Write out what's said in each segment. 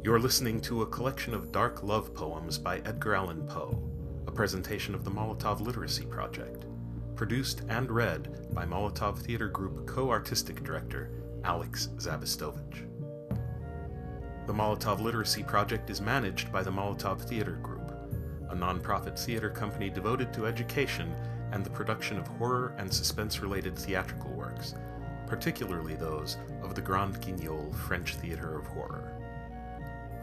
You're listening to a collection of dark love poems by Edgar Allan Poe, a presentation of the Molotov Literacy Project, produced and read by Molotov Theater Group co-artistic director Alex Zabistovich. The Molotov Literacy Project is managed by the Molotov Theater Group, a nonprofit theater company devoted to education and the production of horror and suspense-related theatrical works, particularly those of the Grand Guignol French Theater of Horror.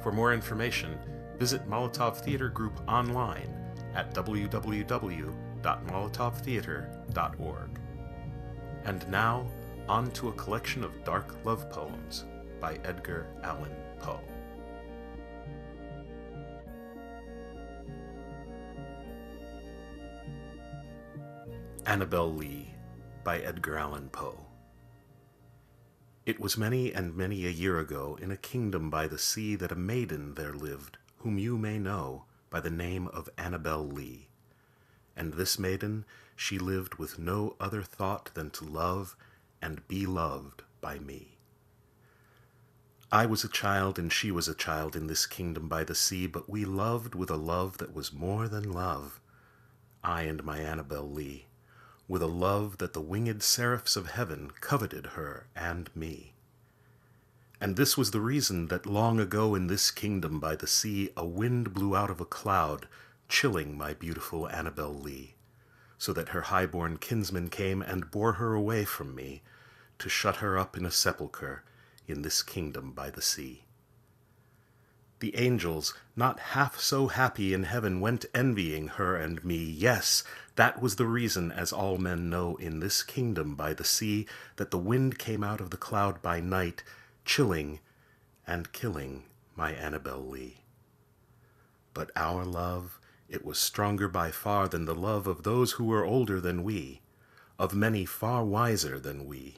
For more information, visit Molotov Theater Group online at www.molotovtheater.org. And now, on to a collection of dark love poems by Edgar Allan Poe. Annabel Lee by Edgar Allan Poe. It was many and many a year ago, in a kingdom by the sea, that a maiden there lived, whom you may know by the name of Annabel Lee. And this maiden, she lived with no other thought than to love and be loved by me. I was a child and she was a child in this kingdom by the sea, but we loved with a love that was more than love, I and my Annabel Lee, with a love that the winged seraphs of heaven coveted her and me. And this was the reason that long ago in this kingdom by the sea a wind blew out of a cloud, chilling my beautiful Annabel Lee, so that her high-born kinsman came and bore her away from me, to shut her up in a sepulchre in this kingdom by the sea. The angels, not half so happy in heaven, went envying her and me. Yes, that was the reason, as all men know in this kingdom by the sea, that the wind came out of the cloud by night, chilling and killing my Annabel Lee. But our love, it was stronger by far than the love of those who were older than we, of many far wiser than we.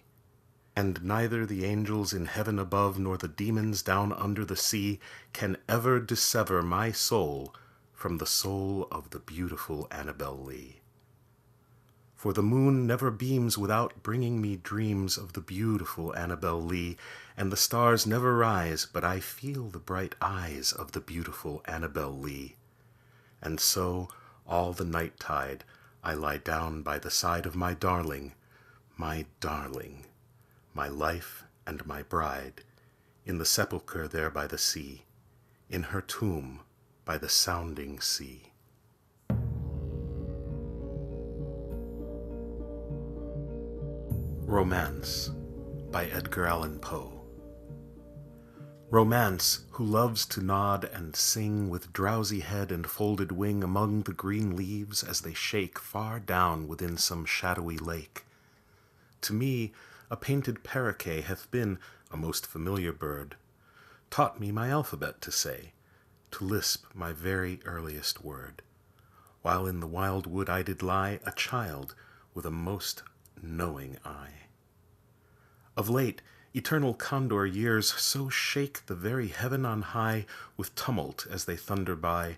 And neither the angels in heaven above nor the demons down under the sea can ever dissever my soul from the soul of the beautiful Annabel Lee. For the moon never beams without bringing me dreams of the beautiful Annabel Lee, and the stars never rise but I feel the bright eyes of the beautiful Annabel Lee. And so, all the night-tide, I lie down by the side of my darling, my life and my bride, in the sepulchre there by the sea, in her tomb by the sounding sea. Romance by Edgar Allan Poe. Romance, who loves to nod and sing with drowsy head and folded wing among the green leaves as they shake far down within some shadowy lake. To me, a painted paroquet hath been a most familiar bird, taught me my alphabet to say, to lisp my very earliest word, while in the wild wood I did lie, a child with a most knowing eye. Of late, eternal condor years so shake the very heaven on high with tumult as they thunder by,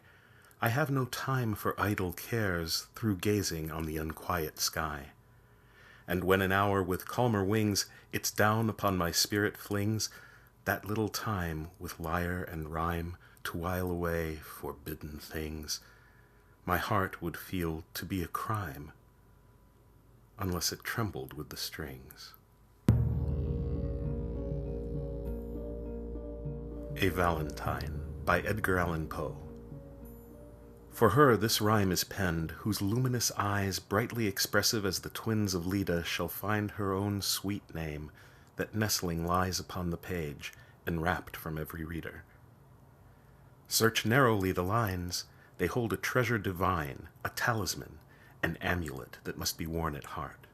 I have no time for idle cares through gazing on the unquiet sky. And when an hour with calmer wings its down upon my spirit flings, that little time with lyre and rhyme to while away forbidden things, my heart would feel to be a crime, unless it trembled with the strings. A Valentine by Edgar Allan Poe. For her this rhyme is penned, whose luminous eyes, brightly expressive as the twins of Leda, shall find her own sweet name, that nestling lies upon the page, enwrapped from every reader. Search narrowly the lines, they hold a treasure divine, a talisman, an amulet that must be worn at heart.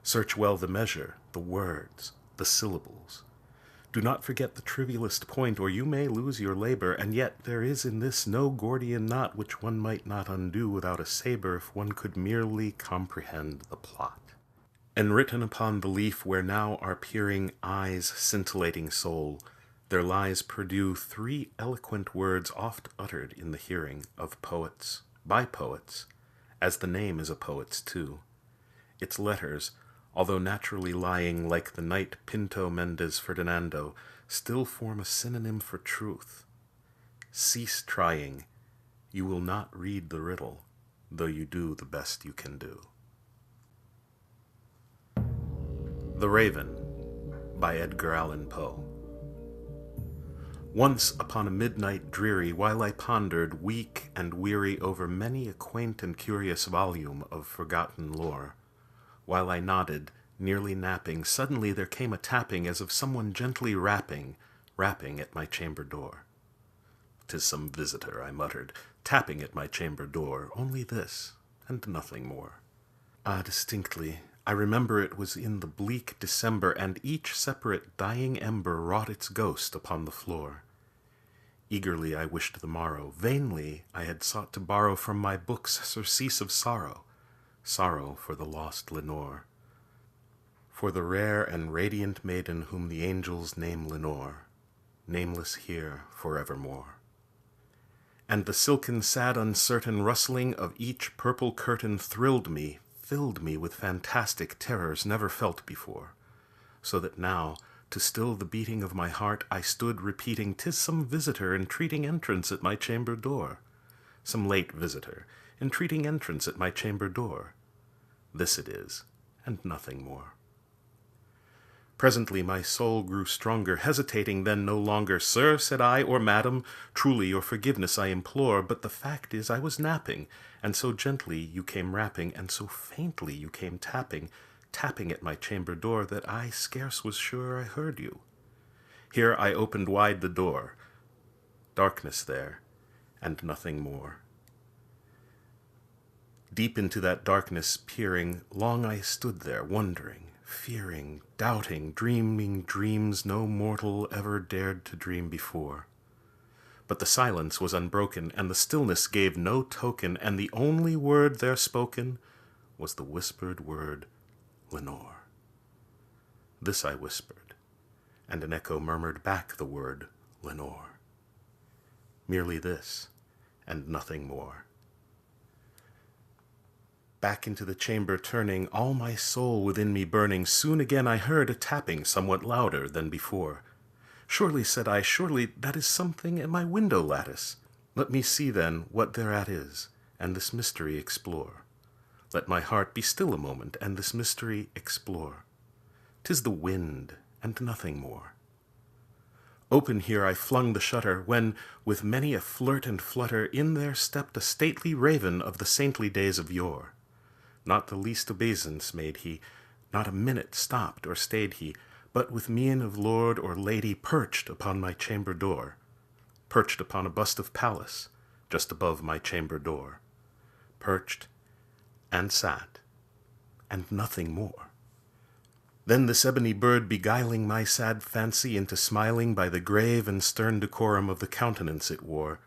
Search well the measure, the words, the syllables. Do not forget the trivialest point, or you may lose your labor, and yet there is in this no Gordian knot which one might not undo without a saber if one could merely comprehend the plot. And written upon the leaf where now are peering eyes scintillating soul, there lies perdue 3 eloquent words oft uttered in the hearing of poets, by poets, as the name is a poet's too. Its letters, although naturally lying like the knight Pinto Mendez Ferdinando, still form a synonym for truth, cease trying. You will not read the riddle, though you do the best you can do. The Raven by Edgar Allan Poe. Once upon a midnight dreary, while I pondered, weak and weary, over many a quaint and curious volume of forgotten lore, while I nodded, nearly napping, suddenly there came a tapping as of someone gently rapping at my chamber door. "'Tis some visitor," I muttered, tapping at my chamber door, only this, and nothing more. Ah, distinctly, I remember it was in the bleak December, and each separate dying ember wrought its ghost upon the floor. Eagerly I wished the morrow, vainly I had sought to borrow from my books surcease of sorrow, sorrow for the lost Lenore, for the rare and radiant maiden whom the angels name Lenore, nameless here forevermore. And the silken, sad, uncertain rustling of each purple curtain thrilled me, filled me with fantastic terrors never felt before, so that now, to still the beating of my heart, I stood repeating, "'Tis some visitor entreating entrance at my chamber door, some late visitor entreating entrance at my chamber door. This it is, and nothing more." Presently my soul grew stronger, hesitating then no longer. "Sir," said I, "or madam, truly your forgiveness I implore, but the fact is I was napping, and so gently you came rapping, and so faintly you came tapping at my chamber door, that I scarce was sure I heard you." Here I opened wide the door. Darkness there, and nothing more. Deep into that darkness peering, long I stood there, wondering, fearing, doubting, dreaming dreams no mortal ever dared to dream before. But the silence was unbroken, and the stillness gave no token, and the only word there spoken was the whispered word, "Lenore." This I whispered, and an echo murmured back the word, "Lenore." Merely this, and nothing more. Back into the chamber turning, all my soul within me burning, soon again I heard a tapping somewhat louder than before. "Surely," said I, "surely that is something at my window lattice. Let me see then what thereat is, and this mystery explore. Let my heart be still a moment, and this mystery explore. 'Tis the wind, and nothing more." Open here I flung the shutter, when, with many a flirt and flutter, in there stepped a stately raven of the saintly days of yore. Not the least obeisance made he, not a minute stopped or stayed he, but with mien of lord or lady perched upon my chamber door, perched upon a bust of Pallas, just above my chamber door, perched and sat, and nothing more. Then this ebony bird beguiling my sad fancy into smiling by the grave and stern decorum of the countenance it wore.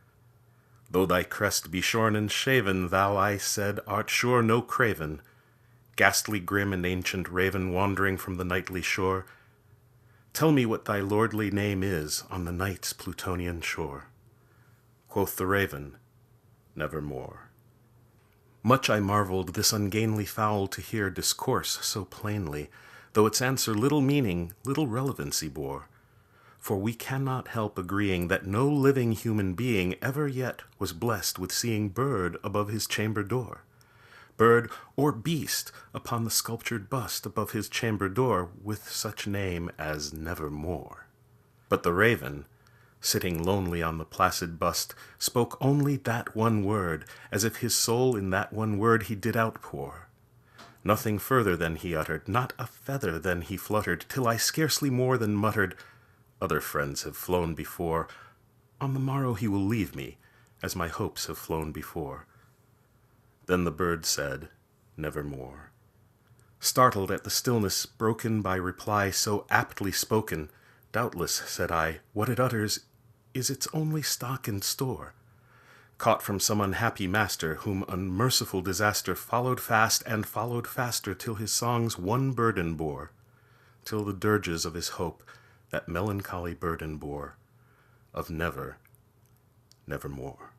"Though thy crest be shorn and shaven, thou," I said, "art sure no craven, ghastly grim and ancient raven wandering from the nightly shore. Tell me what thy lordly name is on the night's Plutonian shore." Quoth the raven, "Nevermore." Much I marveled this ungainly fowl to hear discourse so plainly, though its answer little meaning, little relevancy bore. For we cannot help agreeing that no living human being ever yet was blessed with seeing bird above his chamber door, bird or beast upon the sculptured bust above his chamber door, with such name as Nevermore. But the raven, sitting lonely on the placid bust, spoke only that one word, as if his soul in that one word he did outpour. Nothing further than he uttered, not a feather than he fluttered, till I scarcely more than muttered, "Other friends have flown before. On the morrow he will leave me, as my hopes have flown before." Then the bird said, "Nevermore." Startled at the stillness broken by reply so aptly spoken, "Doubtless," said I, "what it utters is its only stock and store, caught from some unhappy master, whom unmerciful disaster followed fast and followed faster, till his songs one burden bore, till the dirges of his hope that melancholy burden bore, of never, nevermore."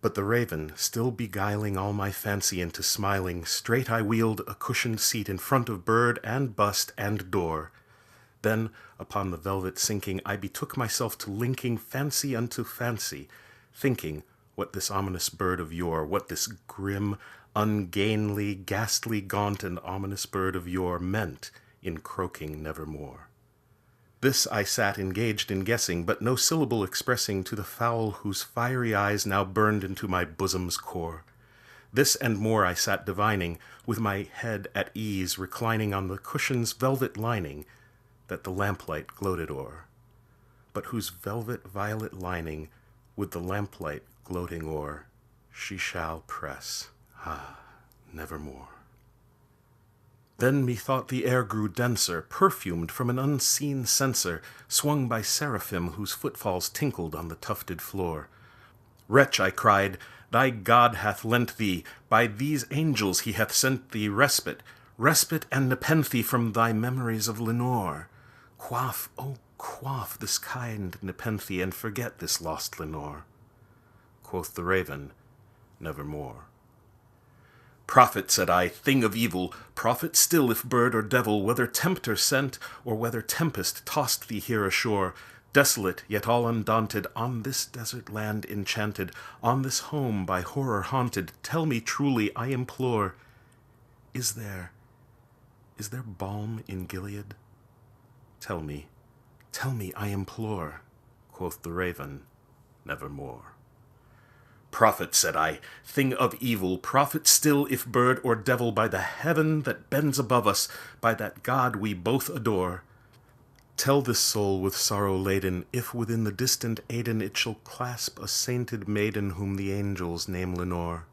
But the raven, still beguiling all my fancy into smiling, straight I wheeled a cushioned seat in front of bird and bust and door. Then, upon the velvet sinking, I betook myself to linking fancy unto fancy, thinking what this ominous bird of yore, what this grim, ungainly, ghastly, gaunt, and ominous bird of yore meant in croaking nevermore. This I sat engaged in guessing, but no syllable expressing to the fowl whose fiery eyes now burned into my bosom's core. This and more I sat divining, with my head at ease reclining on the cushion's velvet lining that the lamplight gloated o'er, but whose velvet violet lining with the lamplight gloating o'er she shall press, nevermore. Then methought the air grew denser, perfumed from an unseen censer, swung by seraphim whose footfalls tinkled on the tufted floor. Wretch, I cried, thy God hath lent thee, by these angels he hath sent thee respite, respite and nepenthe from thy memories of Lenore. Quaff, oh quaff this kind nepenthe, and forget this lost Lenore. Quoth the raven, nevermore. Prophet, said I, thing of evil, prophet still if bird or devil, whether tempter sent, or whether tempest tossed thee here ashore, desolate, yet all undaunted, on this desert land enchanted, on this home by horror haunted, tell me truly, I implore, is there balm in Gilead? Tell me, I implore, quoth the raven, nevermore. Prophet, said I, thing of evil, prophet still if bird or devil, by the heaven that bends above us, by that God we both adore. Tell this soul with sorrow laden, if within the distant Aidenn it shall clasp a sainted maiden whom the angels name Lenore.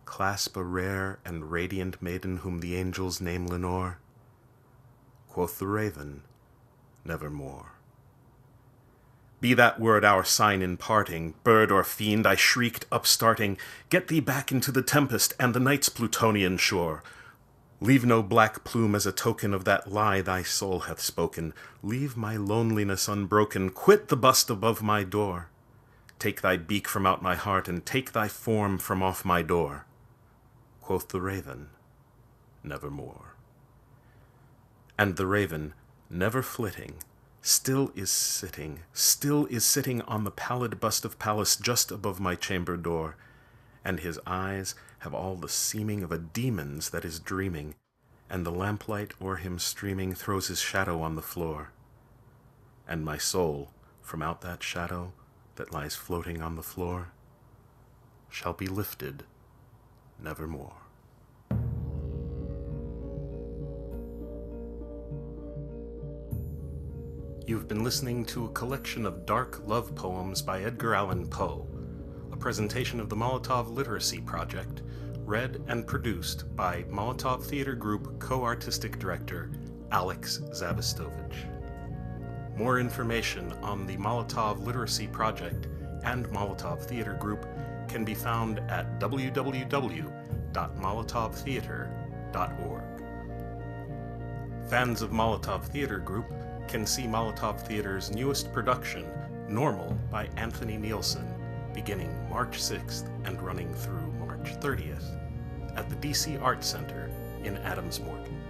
Clasp a rare and radiant maiden whom the angels name Lenore. Quoth the raven, nevermore. Be that word our sign in parting, bird or fiend, I shrieked, upstarting, get thee back into the tempest and the night's Plutonian shore. Leave no black plume as a token of that lie thy soul hath spoken. Leave my loneliness unbroken, quit the bust above my door. Take thy beak from out my heart, and take thy form from off my door. Quoth the raven, nevermore. And the raven, never flitting, still is sitting on the pallid bust of Pallas just above my chamber door, and his eyes have all the seeming of a demon's that is dreaming, and the lamplight o'er him streaming throws his shadow on the floor. And my soul, from out that shadow that lies floating on the floor, shall be lifted nevermore. You've been listening to a collection of dark love poems by Edgar Allan Poe, a presentation of the Molotov Literacy Project, read and produced by Molotov Theater Group co-artistic director Alex Zabistovich. More information on the Molotov Literacy Project and Molotov Theater Group can be found at www.molotovtheater.org. Fans of Molotov Theater Group can see Molotov Theater's newest production, Normal, by Anthony Nielsen, beginning March 6th and running through March 30th at the DC Art Center in Adams Morgan.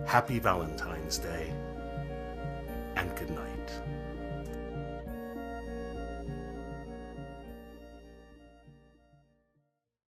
Happy Valentine's Day, and good night.